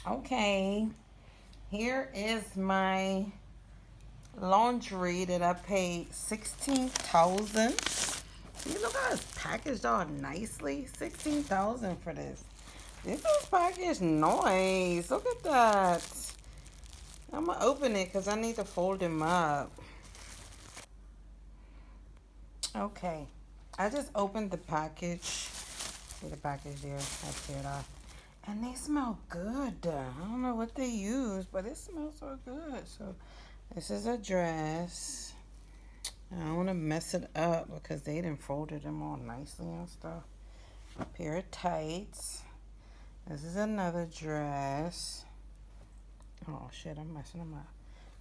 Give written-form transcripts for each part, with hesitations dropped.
Okay, here is my laundry that I paid 16,000. See, look how it's packaged all nicely. 16,000 for this. This is packaged nice. Look at that. I'm gonna open it because I need to fold them up. Okay, I just opened the package. See the package there? I tear it off. And they smell good. I don't know what they use, but it smells so good. So this is a dress. I don't want to mess it up because they done folded them all nicely and stuff. A pair of tights. This is another dress. Oh shit, I'm messing them up.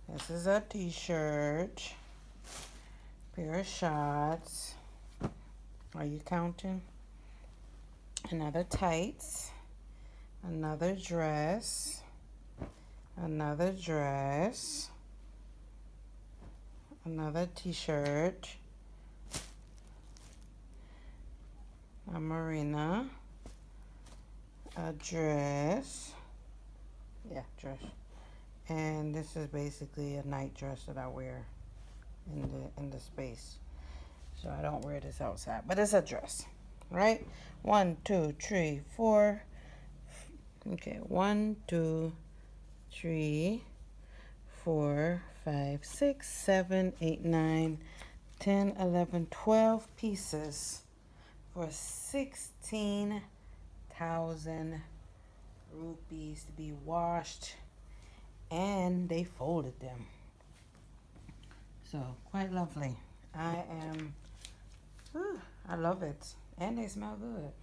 This is a t-shirt. Pair of shorts. Are you counting? Another tights. Another dress. Another dress. Another t-shirt. A marina. A dress. Yeah, dress. And this is basically a night dress that I wear in the space. So I don't wear this outside, but it's a dress, right? 1, 2, 3, 4. Okay, 1, 2, 3, 4, 5, 6, 7, 8, 9, 10, 11, 12 pieces for 16,000 rupees to be washed, and they folded them. So quite lovely. I love it, and they smell good.